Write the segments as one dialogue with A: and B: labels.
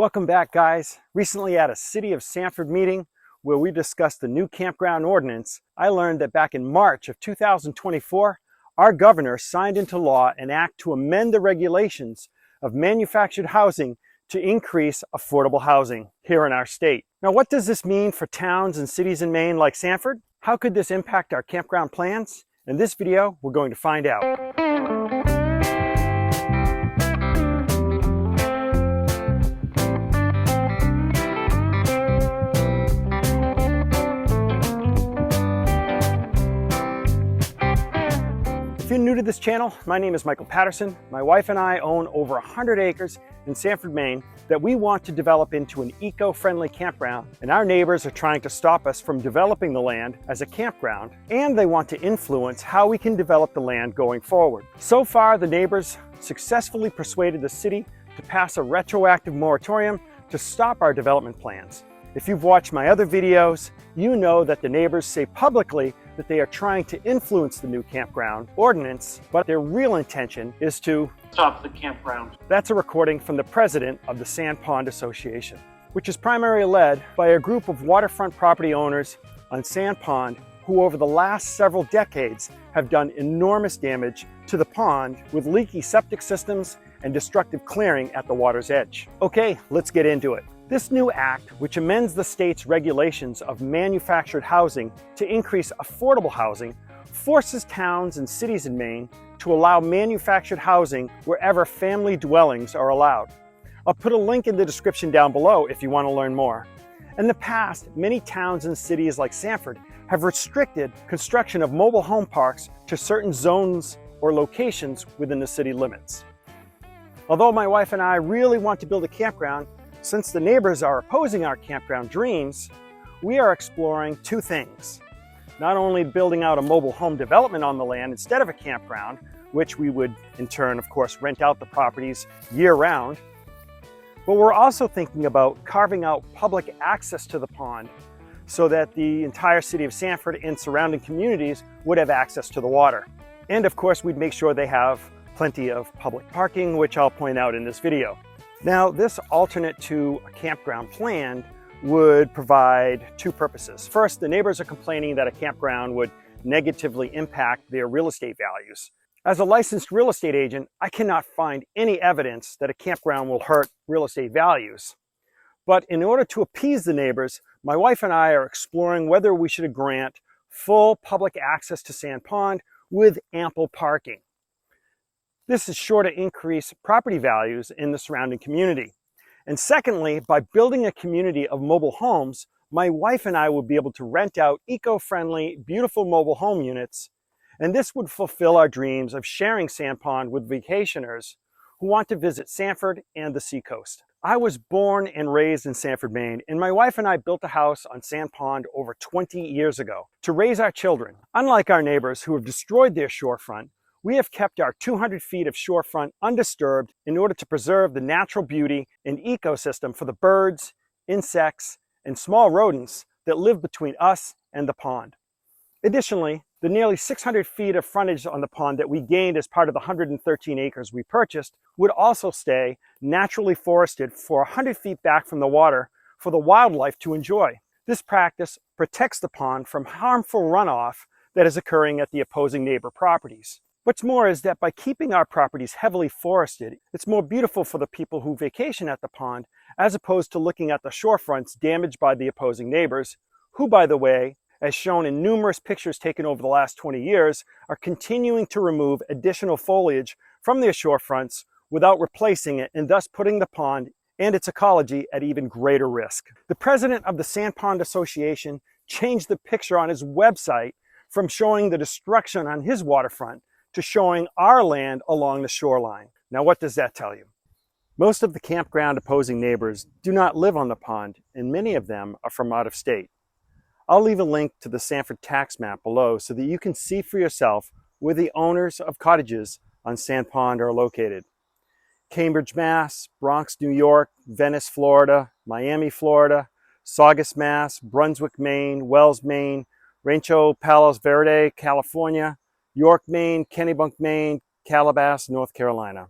A: Welcome back, guys. Recently at a City of Sanford meeting where we discussed the new campground ordinance, I learned that back in March of 2024, our governor signed into law an act to amend the regulations of manufactured housing to increase affordable housing here in our state. Now, what does this mean for towns and cities in Maine like Sanford? How could this impact our campground plans? In this video, we're going to find out. If you're new to this channel, my name is Michael Patterson. My wife and I own over 100 acres in Sanford, Maine that we want to develop into an eco-friendly campground, and our neighbors are trying to stop us from developing the land as a campground, and they want to influence how we can develop the land going forward. So far, the neighbors successfully persuaded the city to pass a retroactive moratorium to stop our development plans. If you've watched my other videos, you know that the neighbors say publicly that they are trying to influence the new campground ordinance, but their real intention is to stop the campground. That's a recording from the president of the Sand Pond Association, which is primarily led by a group of waterfront property owners on Sand Pond who over the last several decades have done enormous damage to the pond with leaky septic systems and destructive clearing at the water's edge. Okay, let's get into it. This new act, which amends the state's regulations of manufactured housing to increase affordable housing, forces towns and cities in Maine to allow manufactured housing wherever family dwellings are allowed. I'll put a link in the description down below if you want to learn more. In the past, many towns and cities like Sanford have restricted construction of mobile home parks to certain zones or locations within the city limits. Although my wife and I really want to build a campground, since the neighbors are opposing our campground dreams, we are exploring two things. Not only building out a mobile home development on the land instead of a campground, which we would in turn, of course, rent out the properties year-round, but we're also thinking about carving out public access to the pond so that the entire city of Sanford and surrounding communities would have access to the water. And of course, we'd make sure they have plenty of public parking, which I'll point out in this video. Now, this alternate to a campground plan would provide two purposes. First, the neighbors are complaining that a campground would negatively impact their real estate values. As a licensed real estate agent, I cannot find any evidence that a campground will hurt real estate values. But in order to appease the neighbors, my wife and I are exploring whether we should grant full public access to Sand Pond with ample parking. This is sure to increase property values in the surrounding community. And secondly, by building a community of mobile homes, my wife and I would be able to rent out eco-friendly, beautiful mobile home units. And this would fulfill our dreams of sharing Sand Pond with vacationers who want to visit Sanford and the seacoast. I was born and raised in Sanford, Maine, and my wife and I built a house on Sand Pond over 20 years ago to raise our children. Unlike our neighbors who have destroyed their shorefront, we have kept our 200 feet of shorefront undisturbed in order to preserve the natural beauty and ecosystem for the birds, insects, and small rodents that live between us and the pond. Additionally, the nearly 600 feet of frontage on the pond that we gained as part of the 113 acres we purchased would also stay naturally forested for 100 feet back from the water for the wildlife to enjoy. This practice protects the pond from harmful runoff that is occurring at the opposing neighbor properties. What's more is that by keeping our properties heavily forested, it's more beautiful for the people who vacation at the pond as opposed to looking at the shorefronts damaged by the opposing neighbors, who, by the way, as shown in numerous pictures taken over the last 20 years, are continuing to remove additional foliage from their shorefronts without replacing it, and thus putting the pond and its ecology at even greater risk. The president of the Sand Pond Association changed the picture on his website from showing the destruction on his waterfront to showing our land along the shoreline. Now, what does that tell you? Most of the campground opposing neighbors do not live on the pond, and many of them are from out of state. I'll leave a link to the Sanford tax map below so that you can see for yourself where the owners of cottages on Sand Pond are located. Cambridge, Mass, Bronx, New York, Venice, Florida, Miami, Florida, Saugus, Mass, Brunswick, Maine, Wells, Maine, Rancho Palos Verdes, California, York, Maine, Kennebunk, Maine, Calabasas, North Carolina.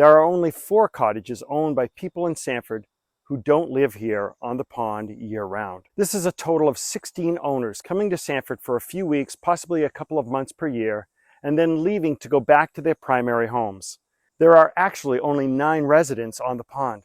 A: There are only 4 cottages owned by people in Sanford who don't live here on the pond year-round. This is a total of 16 owners coming to Sanford for a few weeks, possibly a couple of months per year, and then leaving to go back to their primary homes. There are actually only 9 residents on the pond.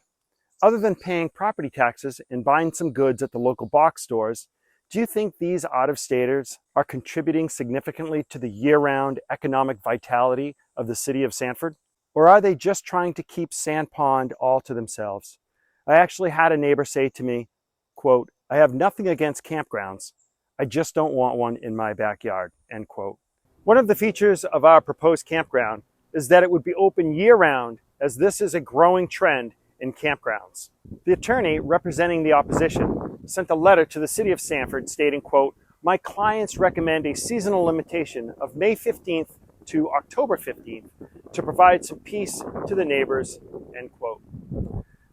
A: Other than paying property taxes and buying some goods at the local box stores, do you think these out-of-staters are contributing significantly to the year-round economic vitality of the city of Sanford? Or are they just trying to keep Sand Pond all to themselves? I actually had a neighbor say to me, quote, "I have nothing against campgrounds. I just don't want one in my backyard," end quote. One of the features of our proposed campground is that it would be open year-round, as this is a growing trend in campgrounds. The attorney representing the opposition sent a letter to the City of Sanford stating, quote, "My clients recommend a seasonal limitation of May 15th to October 15th to provide some peace to the neighbors," end quote.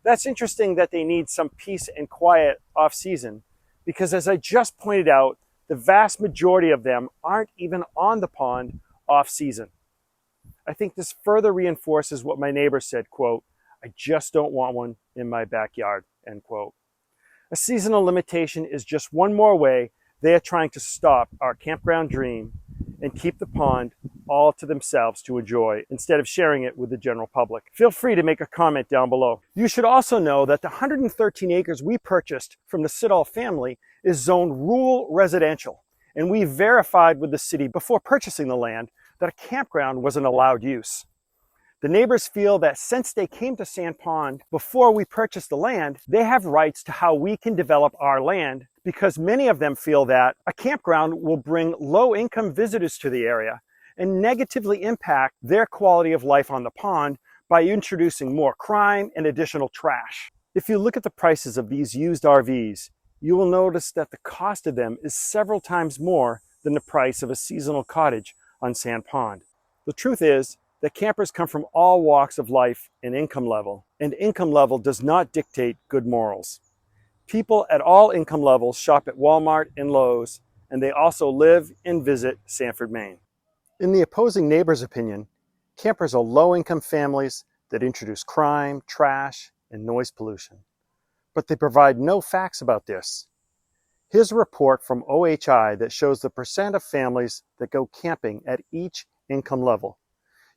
A: That's interesting that they need some peace and quiet off-season, because as I just pointed out, the vast majority of them aren't even on the pond off-season. I think this further reinforces what my neighbor said, quote, "I just don't want one in my backyard," end quote. A seasonal limitation is just one more way they are trying to stop our campground dream and keep the pond all to themselves to enjoy instead of sharing it with the general public. Feel free to make a comment down below. You should also know that the 113 acres we purchased from the Siddall family is zoned rural residential, and we verified with the city before purchasing the land that a campground was an allowed use. The neighbors feel that since they came to Sand Pond before we purchased the land, they have rights to how we can develop our land, because many of them feel that a campground will bring low-income visitors to the area and negatively impact their quality of life on the pond by introducing more crime and additional trash. If you look at the prices of these used RVs, you will notice that the cost of them is several times more than the price of a seasonal cottage on Sand Pond. The truth is that campers come from all walks of life and income level does not dictate good morals. People at all income levels shop at Walmart and Lowe's, and they also live and visit Sanford, Maine. In the opposing neighbor's opinion, campers are low-income families that introduce crime, trash, and noise pollution. But they provide no facts about this. Here's a report from OHI that shows the percent of families that go camping at each income level.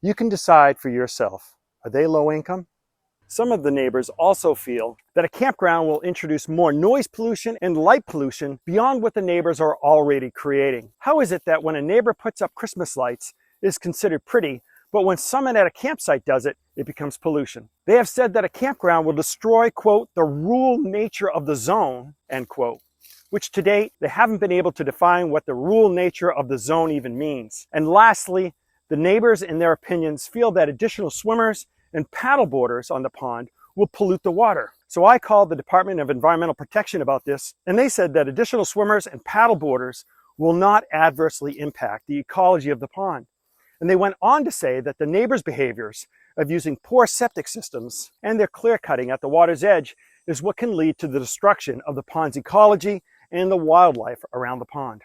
A: You can decide for yourself. Are they low income? Some of the neighbors also feel that a campground will introduce more noise pollution and light pollution beyond what the neighbors are already creating. How is it that when a neighbor puts up Christmas lights, it is considered pretty, but when someone at a campsite does it, it becomes pollution? They have said that a campground will destroy, quote, "the rural nature of the zone," end quote, which to date, they haven't been able to define what the rural nature of the zone even means. And lastly, the neighbors, in their opinions, feel that additional swimmers and paddleboarders on the pond will pollute the water. So I called the Department of Environmental Protection about this, and they said that additional swimmers and paddleboarders will not adversely impact the ecology of the pond. And they went on to say that the neighbors' behaviors of using poor septic systems and their clear cutting at the water's edge is what can lead to the destruction of the pond's ecology and the wildlife around the pond.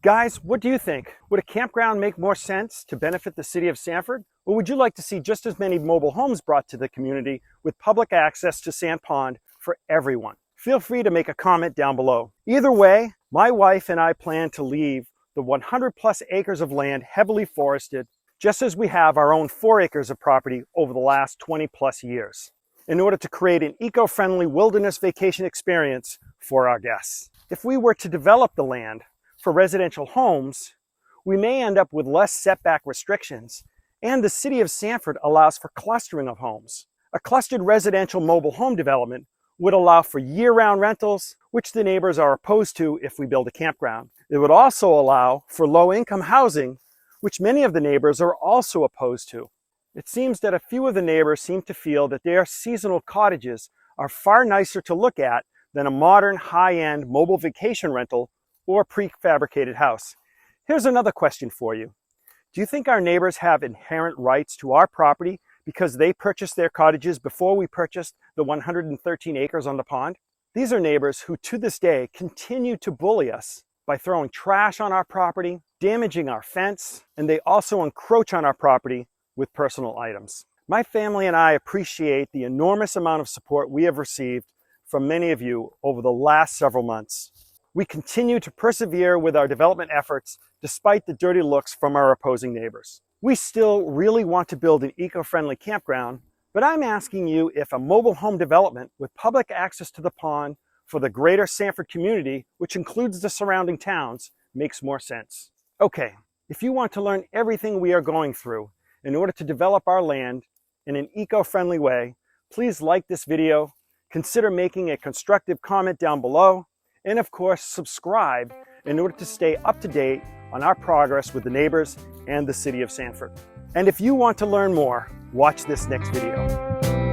A: Guys, what do you think? Would a campground make more sense to benefit the city of Sanford? Or would you like to see just as many mobile homes brought to the community with public access to Sand Pond for everyone? Feel free to make a comment down below. Either way, my wife and I plan to leave the 100+ acres of land heavily forested, just as we have our own 4 acres of property over the last 20+ years, in order to create an eco-friendly wilderness vacation experience for our guests. If we were to develop the land for residential homes, we may end up with less setback restrictions, and the City of Sanford allows for clustering of homes. A clustered residential mobile home development would allow for year-round rentals, which the neighbors are opposed to if we build a campground. It would also allow for low-income housing, which many of the neighbors are also opposed to. It seems that a few of the neighbors seem to feel that their seasonal cottages are far nicer to look at than a modern high-end mobile vacation rental or prefabricated house. Here's another question for you. Do you think our neighbors have inherent rights to our property because they purchased their cottages before we purchased the 113 acres on the pond? These are neighbors who to this day continue to bully us by throwing trash on our property, damaging our fence, and they also encroach on our property with personal items. My family and I appreciate the enormous amount of support we have received from many of you over the last several months. We continue to persevere with our development efforts despite the dirty looks from our opposing neighbors. We still really want to build an eco-friendly campground, but I'm asking you if a mobile home development with public access to the pond for the greater Sanford community, which includes the surrounding towns, makes more sense. Okay, if you want to learn everything we are going through in order to develop our land in an eco-friendly way, please like this video, consider making a constructive comment down below, and of course, subscribe in order to stay up to date on our progress with the neighbors and the City of Sanford. And if you want to learn more, watch this next video.